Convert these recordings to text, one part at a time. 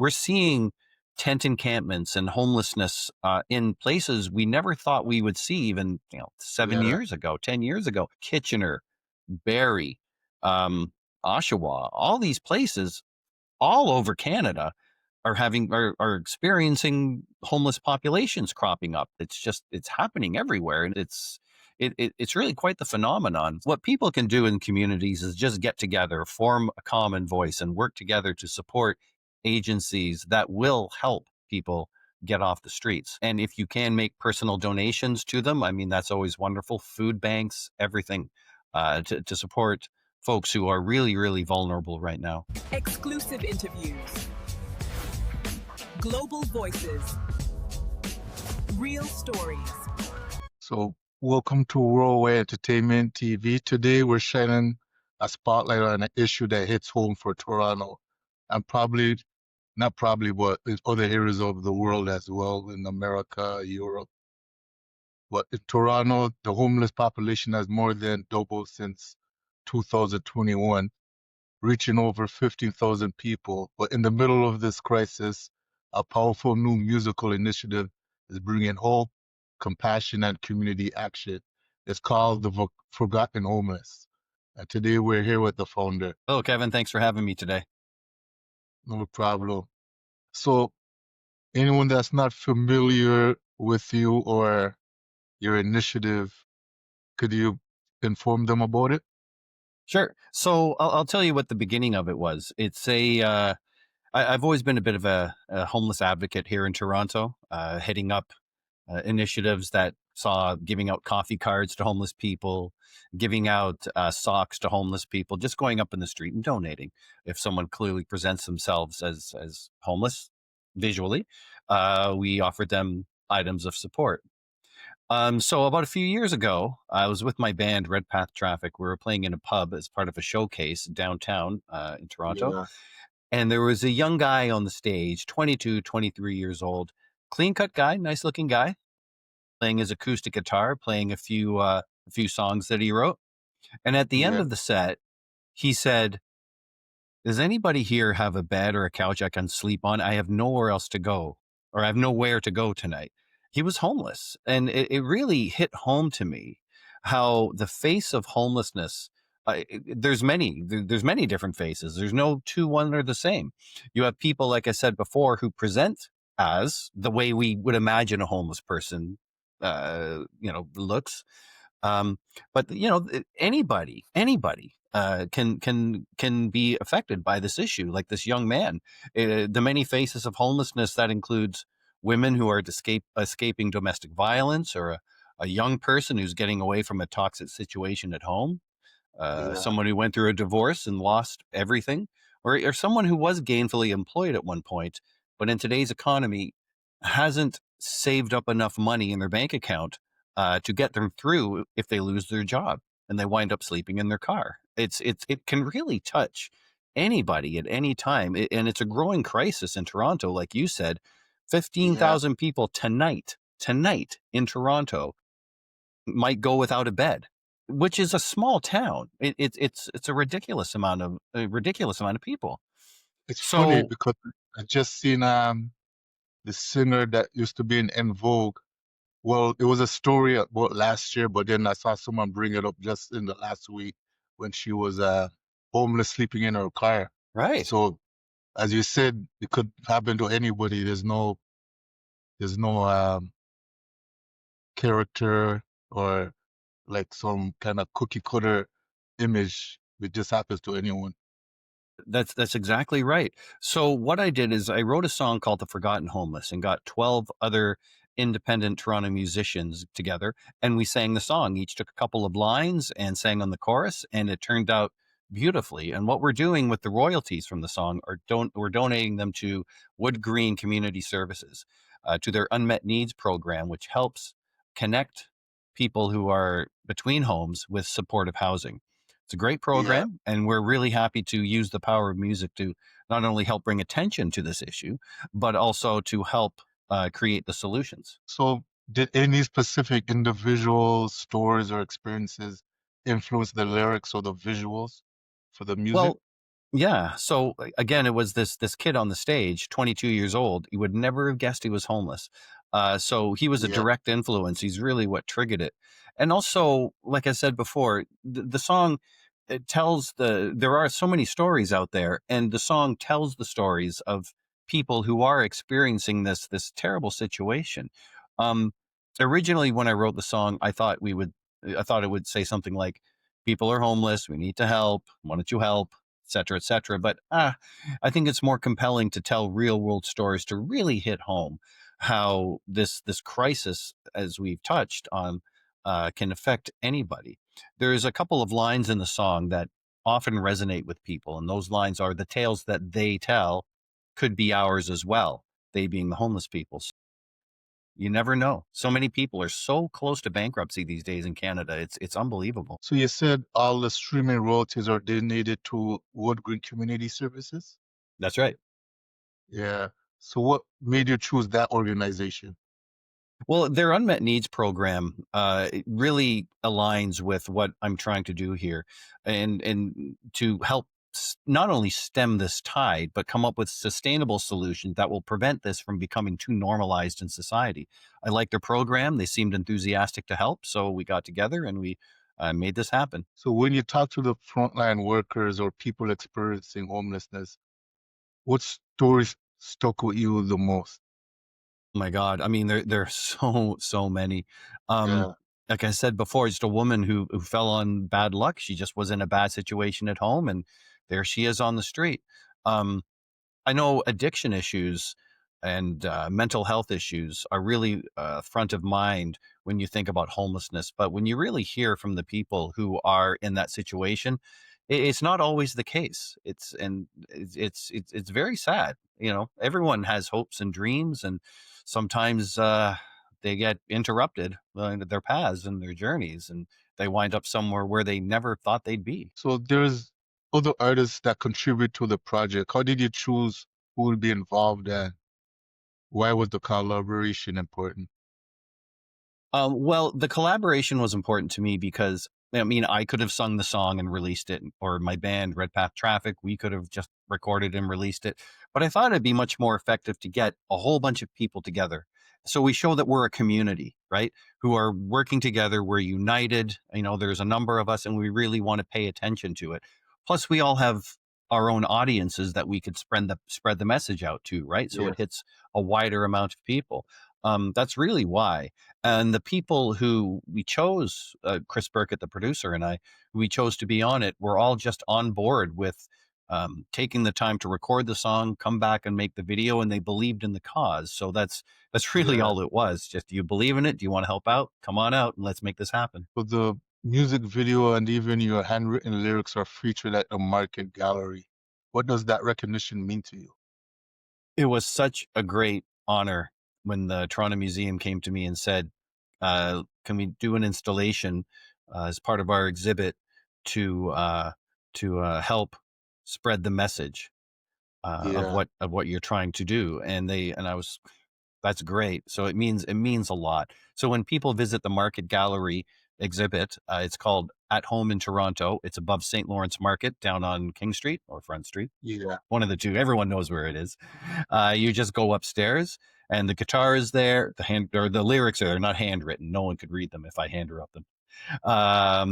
we're seeing tent encampments and homelessness in places we never thought we would see even 7 Yeah. years ago, 10 years ago. Kitchener, Barrie, um, Oshawa, all these places all over Canada are experiencing homeless populations cropping up. It's happening everywhere, and it's really quite the phenomenon. What people can do in communities is just get together, form a common voice, and work together to support agencies that will help people get off the streets. And if you can make personal donations to them, I mean, that's always wonderful. Food banks, everything, to support folks who are really, really vulnerable right now. Exclusive interviews, global voices, real stories. So, welcome to Worldwide Entertainment TV. Today, we're shining a spotlight on an issue that hits home for Toronto, and probably, not probably, but in other areas of the world as well, in America, Europe. But in Toronto, the homeless population has more than doubled since 2021, reaching over 15,000 people. But in the middle of this crisis, a powerful new musical initiative is bringing hope, compassion, and community action. It's called the Forgotten Homeless. And today we're here with the founder. Hello, Kevin. Thanks for having me today. No problem. So, anyone that's not familiar with you or your initiative, could you inform them about it? Sure. So I'll tell you what the beginning of it was. I've always been a bit of a homeless advocate here in Toronto, heading up initiatives that saw giving out coffee cards to homeless people, giving out socks to homeless people, just going up in the street and donating. If someone clearly presents themselves as homeless visually, we offered them items of support. So about a few years ago, I was with my band, Red Path Traffic. We were playing in a pub as part of a showcase downtown in Toronto. Yeah, And there was a young guy on the stage, 22, 23 years old, clean cut guy, nice looking guy, playing his acoustic guitar, playing a few songs that he wrote. And at the end yeah, of the set, he said, "Does anybody here have a bed or a couch I can sleep on? I have nowhere else to go, or I have nowhere to go tonight." He was homeless. And it really hit home to me how the face of homelessness, there's many different faces. There's no two one are the same. You have people, like I said before, who present as the way we would imagine a homeless person, looks. Um, but anybody can be affected by this issue, like this young man. The many faces of homelessness that includes women who are escaping domestic violence, or a young person who's getting away from a toxic situation at home, yeah, someone who went through a divorce and lost everything, or someone who was gainfully employed at one point, but in today's economy hasn't saved up enough money in their bank account to get them through if they lose their job and they wind up sleeping in their car. It can really touch anybody at any time, and it's a growing crisis in Toronto, like you said. fifteen yeah. thousand people tonight in Toronto might go without a bed, which is a small town. It's a ridiculous amount of people. It's funny So because I just seen the singer that used to be in Vogue. Well, it was a story about last year, but then I saw someone bring it up just in the last week when she was homeless sleeping in her car. right. So as you said, it could happen to anybody. There's no character or like some kind of cookie cutter image. It just happens to anyone. That's exactly right. So what I did is I wrote a song called "The Forgotten Homeless" and got 12 other independent Toronto musicians together, and we sang the song. Each took a couple of lines and sang on the chorus, and it turned out beautifully. And what we're doing with the royalties from the song we're donating them to Wood Green Community Services, to their unmet needs program, which helps connect people who are between homes with supportive housing. It's a great Yeah. program, and we're really happy to use the power of music to not only help bring attention to this issue, but also to help create the solutions. So did any specific individual stories or experiences influence the lyrics or the visuals for the music? Well, Yeah. So again, it was this kid on the stage, 22 years old. You would never have guessed he was homeless. So he was a Yeah. direct influence. He's really what triggered it. And also, like I said before, the song, it tells there are so many stories out there, and the song tells the stories of people who are experiencing this terrible situation. Um, Originally, when I wrote the song, I thought it would say something like, "People are homeless. We need to help. Why don't you help?" Et cetera, et cetera. But I think it's more compelling to tell real world stories to really hit home how this crisis, as we've touched on, can affect anybody. There's a couple of lines in the song that often resonate with people, and those lines are, "The tales that they tell could be ours as well." They being the homeless people. So you never know. So many people are so close to bankruptcy these days in Canada. It's unbelievable. So you said all the streaming royalties are donated to Wood Green Community Services? That's right. Yeah. So what made you choose that organization? Well, their unmet needs program it really aligns with what I'm trying to do here, and to help not only stem this tide, but come up with sustainable solutions that will prevent this from becoming too normalized in society. I like their program; they seemed enthusiastic to help, so we got together and we made this happen. So when you talk to the frontline workers or people experiencing homelessness, what stories stuck with you the most? My God. I mean, there are so many. Um, Yeah. like I said before, just a woman who fell on bad luck. She just was in a bad situation at home, and there she is on the street. Um, I know addiction issues and mental health issues are really front of mind when you think about homelessness. But when you really hear from the people who are in that situation, it's not always the case. It's very sad. You know, everyone has hopes and dreams, and sometimes they get interrupted their paths and their journeys, and they wind up somewhere where they never thought they'd be. So there's other artists that contribute to the project. How did you choose who will be involved and why was the collaboration important? Well, the collaboration was important to me because I mean I could have sung the song and released it, or my band Red Path Traffic, we could have just recorded and released it. But I thought it'd be much more effective to get a whole bunch of people together. So we show that we're a community, right? Who are working together. We're united. You know, there's a number of us, and we really want to pay attention to it. Plus, we all have our own audiences that we could spread the message out to, right? So Yeah. it hits a wider amount of people. That's really why. And the people who we chose, Chris Burkett, the producer, and I, who we chose to be on it, were all just on board with taking the time to record the song, come back and make the video, and they believed in the cause. So that's really Yeah. all it was. Just, do you believe in it? Do you want to help out? Come on out and let's make this happen. So the music video and even your handwritten lyrics are featured at the Market Gallery. What does that recognition mean to you? It was such a great honor when the Toronto Museum came to me and said, "Can we do an installation as part of our exhibit to help spread the message Yeah. of what you're trying to do?" And I was, that's great. So it means a lot. So when people visit the Market Gallery exhibit, it's called At Home in Toronto. It's above St. Lawrence Market down on King Street or Front Street, Yeah. one of the two. Everyone knows where it is. You just go upstairs, and the guitar is there. The lyrics are there, not handwritten. No one could read them if I hand wrote them.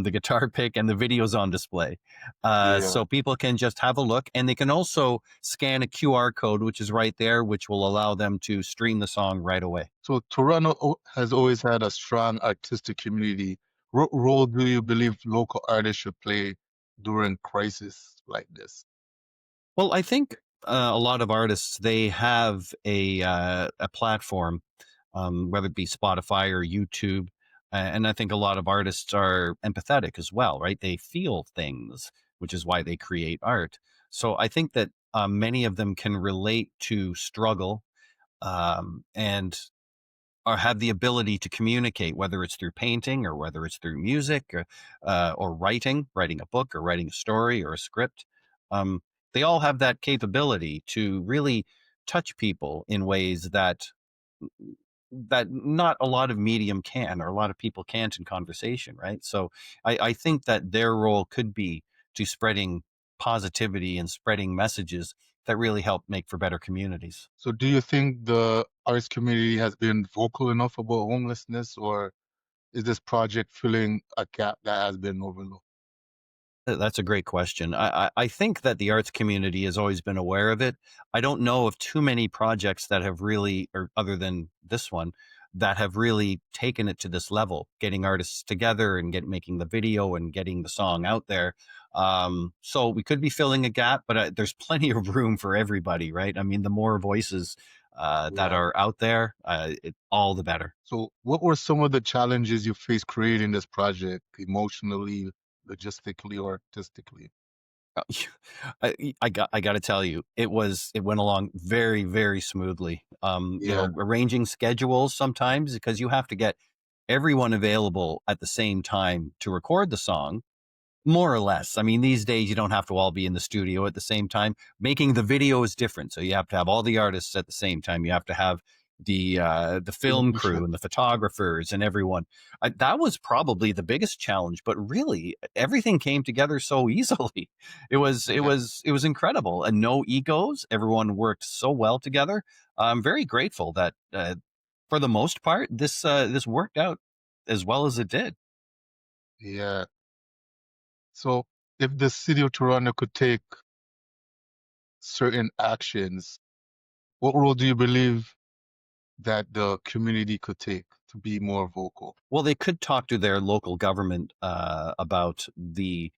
The guitar pick and the videos on display, Yeah. so people can just have a look, and they can also scan a QR code, which is right there, which will allow them to stream the song right away. So Toronto has always had a strong artistic community. What role do you believe local artists should play during crisis like this? Well, I think a lot of artists, they have a platform, whether it be Spotify or YouTube, and I think a lot of artists are empathetic as well, right? They feel things, which is why they create art. So I think that many of them can relate to struggle, and or have the ability to communicate, whether it's through painting or whether it's through music, or writing a book or writing a story or a script. Um, they all have that capability to really touch people in ways that not a lot of medium can, or a lot of people can't in conversation, right? So I think that their role could be to spreading positivity and spreading messages that really help make for better communities. So do you think the arts community has been vocal enough about homelessness, or is this project filling a gap that has been overlooked? That's a great question. I think that the arts community has always been aware of it. I don't know of too many projects that have really, or other than this one, that have really taken it to this level, getting artists together and making the video and getting the song out there. So we could be filling a gap, but there's plenty of room for everybody, right? I mean, the more voices that Yeah. are out there, all the better. So what were some of the challenges you faced creating this project emotionally, logistically, or artistically? Uh, I got to tell you, it went along very, very smoothly. Yeah. Arranging schedules sometimes because you have to get everyone available at the same time to record the song. More or less. I mean, these days you don't have to all be in the studio at the same time. Making the video is different, so you have to have all the artists at the same time. You have to have the film crew and the photographers and everyone. That was probably the biggest challenge, but really everything came together so easily. Yeah. It was incredible, and no egos. Everyone worked so well together. I'm very grateful that for the most part this worked out as well as it did. Yeah. So if the city of Toronto could take certain actions, what role do you believe that the community could take to be more vocal? Well, they could talk to their local government about the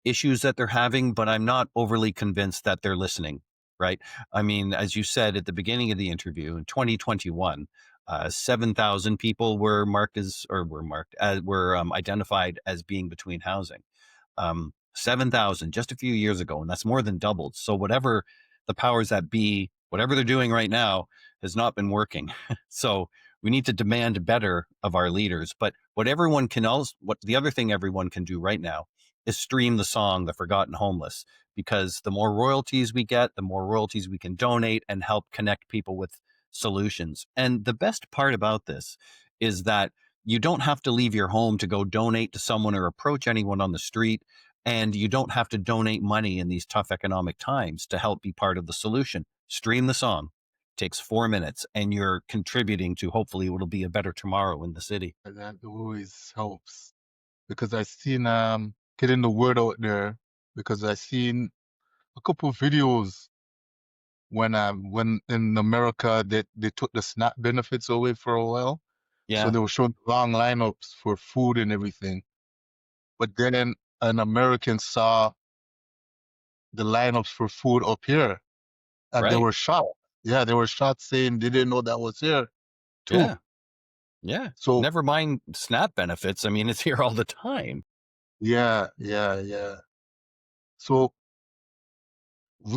issues that they're having, but I'm not overly convinced that they're listening, right? I mean, as you said at the beginning of the interview, in 2021, 7,000 people were identified as being between housing. 7,000 just a few years ago, and that's more than doubled. So whatever the powers that be, whatever they're doing right now, has not been working. So we need to demand better of our leaders. But what the other thing everyone can do right now is stream the song "The Forgotten Homeless," because the more royalties we get, the more royalties we can donate and help connect people with solutions. And the best part about this is that you don't have to leave your home to go donate to someone or approach anyone on the street. And you don't have to donate money in these tough economic times to help be part of the solution. Stream the song. Takes 4 minutes, and you're contributing to hopefully what'll be a better tomorrow in the city. And that always helps because I seen getting the word out there because I seen a couple of videos when in America they took the SNAP benefits away for a while. So Yeah, they were showing long lineups for food and everything. But then an American saw the lineups for food up here and they right. were shocked. Yeah, they were shocked saying they didn't know that was here too. Yeah, yeah. So Never mind SNAP benefits. I mean, it's here all the time. yeah, yeah, yeah. So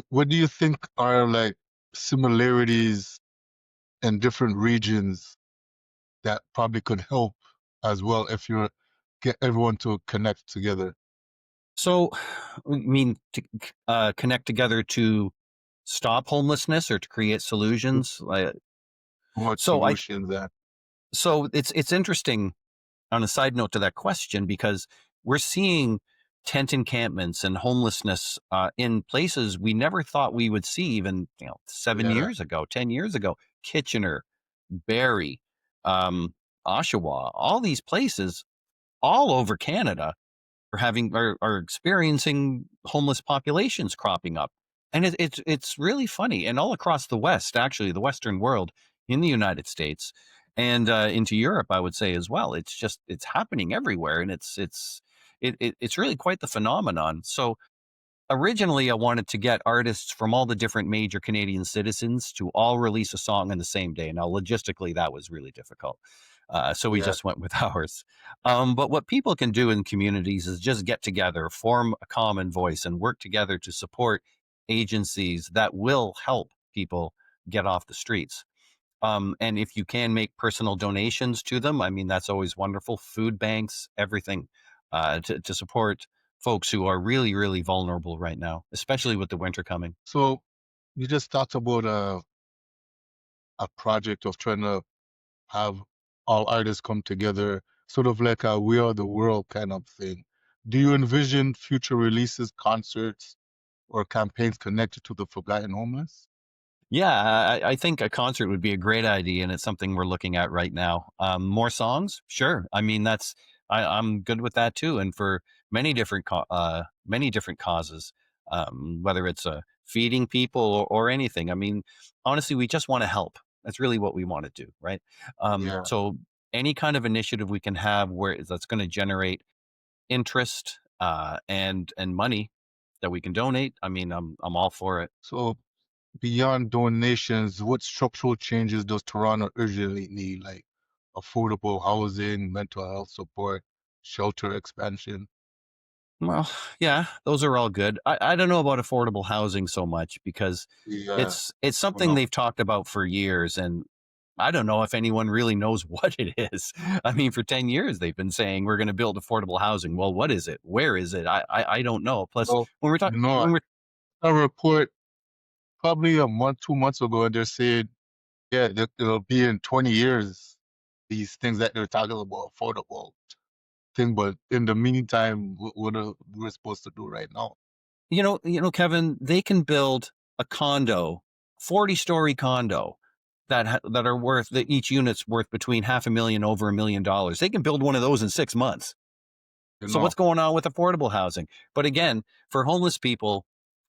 what do you think are like similarities in different regions that probably could help as well if you get everyone to connect together So, I mean, to connect together to stop homelessness or to create solutions. towards So I solutions that so it's interesting on a side note to that question because we're seeing tent encampments and homelessness in places we never thought we would see even 7 yeah. years ago, 10 years ago. Kitchener, Barrie, um, Oshawa, all these places all over Canada are experiencing homeless populations cropping up, and it's really funny, and all across the West, actually, the Western world, in the United States, and into Europe, I would say as well. It's happening everywhere, and it's really quite the phenomenon. So originally, I wanted to get artists from all the different major Canadian citizens to all release a song on the same day. Now, logistically, that was really difficult. So we Yeah. just went with ours. But what people can do in communities is just get together, form a common voice, and work together to support agencies that will help people get off the streets. And if you can make personal donations to them, I mean, that's always wonderful. Food banks, everything to support folks who are really, really vulnerable right now, especially with the winter coming. So you just talked about a project of trying to have all artists come together, sort of like a We Are the World kind of thing. Do you envision future releases, concerts, or campaigns connected to the forgotten homeless? Yeah, I think a concert would be a great idea, and it's something we're looking at right now. More songs, sure. I mean, I'm good with that too, and for many different causes, whether it's feeding people or anything. I mean, honestly, we just want to help. That's really what we want to do, right? Yeah. So any kind of initiative we can have where that's going to generate interest and money that we can donate. I mean, I'm all for it. So beyond donations, what structural changes does Toronto urgently need, like affordable housing, mental health support, shelter expansion? Well, yeah, those are all good. I don't know about affordable housing so much because Yeah. it's Oh, something no. they've talked about for years, and I don't know if anyone really knows what it is. I mean, for 10 years they've been saying we're going to build affordable housing. Well, what is it? Where is it? I don't know. Plus, Well, when we're talking no, when we're a report probably a month, 2 months ago, and they're saying, yeah, it'll be in 20 years, these things that they're talking about, affordable thing. But in the meantime, what are we supposed to do right now? Kevin, they can build a condo, 40-story condo that are worth that each unit's worth between half a million over $1 million. They can build one of those in 6 months. You So know, what's going on with affordable housing? But again, for homeless people,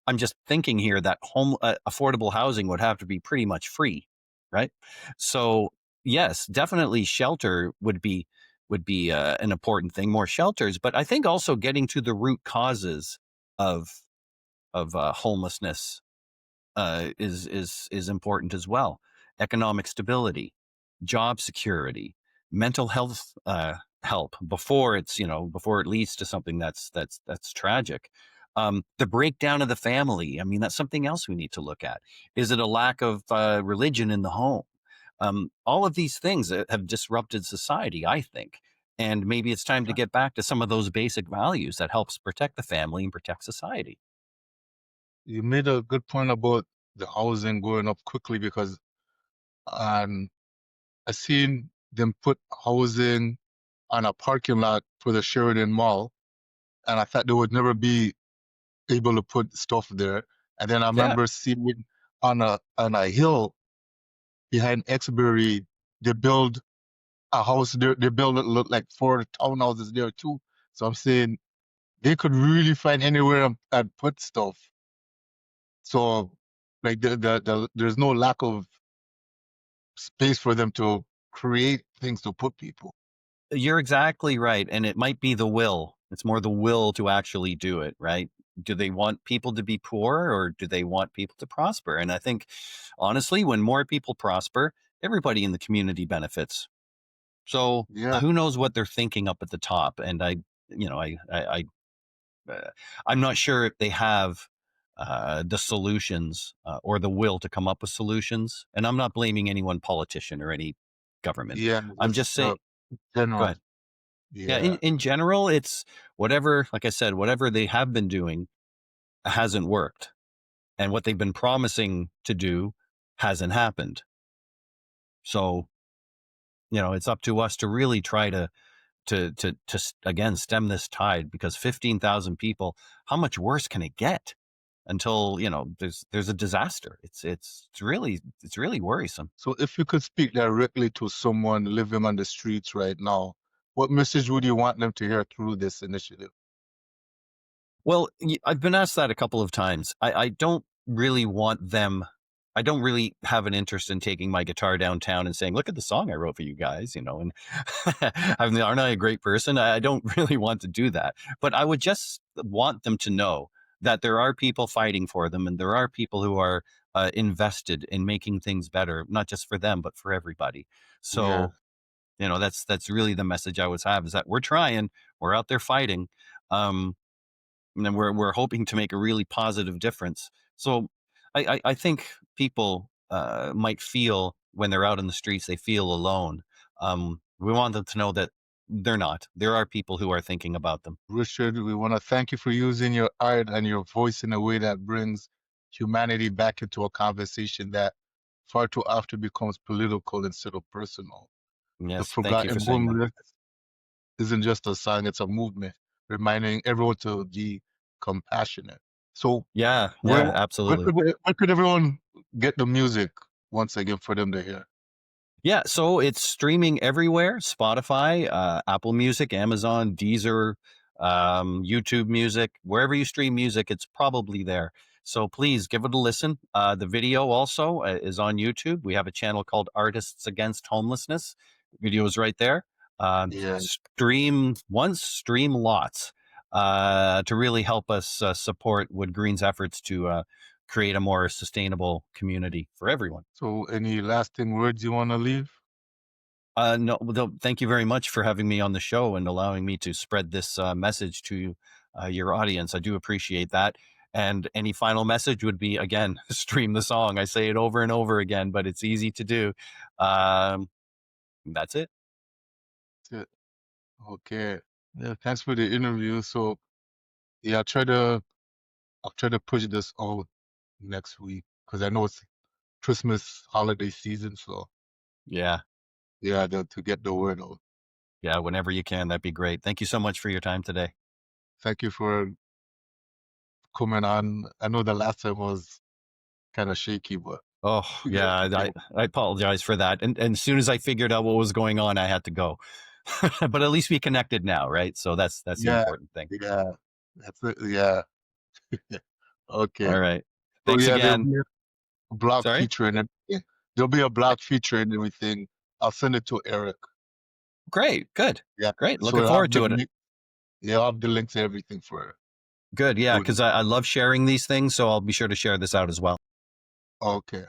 I'm just thinking here that affordable housing would have to be pretty much free, right? So yes, definitely shelter would be an important thing, more shelters. But I think also getting to the root causes of homelessness is important as well. Economic stability, job security, mental health help before it leads to something that's tragic. The breakdown of the family. I mean, that's something else we need to look at. Is it a lack of religion in the home? All of these things that have disrupted society, I think. And maybe it's time to get back to some of those basic values that helps protect the family and protect society. you made a good point about the housing going up quickly because um, I seen them put housing on a parking lot for the Sheridan Mall, and I thought they would never be able to put stuff there. And then I Yeah. remember seeing on a hill behind Exbury, they build a house there. They build it look like 4 townhouses there too. So I'm saying they could really find anywhere and put stuff. So like there's no lack of space for them to create things to put people. You're exactly right, and it might be the will. It's more the will to actually do it, right? Do they want people to be poor or do they want people to prosper? And I think, honestly, when more people prosper, everybody in the community benefits. So Yeah, who knows what they're thinking up at the top? And you know, uh, I'm not sure if they have the solutions or the will to come up with solutions. And I'm not blaming any one politician or any government. yeah, I'm just just saying, go general. ahead. Yeah, in, Yeah, in general, it's whatever, like I said, whatever they have been doing hasn't worked. And what they've been promising to do hasn't happened. So, it's up to us to really try to again stem this tide because 15,000 people, how much worse can it get until, there's a disaster. It's really worrisome. so if you could speak directly to someone living on the streets right now, what message would you want them to hear through this initiative? Well, I've been asked that a couple of times. I don't really want them. I don't really have an interest in taking my guitar downtown and saying, "Look at the song I wrote for you guys," and aren't I a great person? I don't really want to do that. But I would just want them to know that there are people fighting for them, and there are people who are invested in making things better, not just for them, but for everybody. Yeah, So, that's really the message I would have is that we're trying, we're out there fighting. Um, and then we're hoping to make a really positive difference. So I think people might feel when they're out in the streets they feel alone. We want them to know that they're not. There are people who are thinking about them. Richard, we want to thank you for using your art and your voice in a way that brings humanity back into a conversation that far too often becomes political instead of personal. The Yes, thank you for Forgotten saying that. Homeless isn't just a song, it's a movement, reminding everyone to be compassionate. So Yeah, where yeah, absolutely. where could everyone get the music once again for them to hear? Yeah, so it's streaming everywhere: Spotify, Apple Music, Amazon, Deezer, YouTube Music. Wherever you stream music, it's probably there. So please give it a listen. The video also is on YouTube. We have a channel called Artists Against Homelessness. Video is right there. Yeah. Stream once, stream lots, to really help us support Wood Green's efforts to create a more sustainable community for everyone. So any lasting words you want to leave? No, thank you very much for having me on the show and allowing me to spread this message to your audience. I do appreciate that. And any final message would be, again, stream the song. I say it over and over again, but it's easy to do. That's it. That's it. Okay. Yeah, thanks for the interview. So yeah, I'll try to push this out next week because I know it's Christmas holiday season. So Yeah. yeah, to get the word out. Yeah. Whenever you can, that'd be great. Thank you so much for your time today. Thank you for coming on. I know the last time was kind of shaky, but Oh, yeah, yeah. I apologize for that. And as soon as I figured out what was going on, I had to go. But at least we connected now, right? So that's the yeah, important thing. yeah, that's it. Yeah. Okay. All right. So Thanks yeah, there'll again. be a blog Sorry? feature and everything. There'll be a blog feature and everything. I'll send it to Eric. Great. Good. Yeah. Great. So Looking I'll have forward the to it. link. Yeah, I'll have the links and everything for it. Good. Yeah. Good. Because I love sharing these things. So I'll be sure to share this out as well. Okay.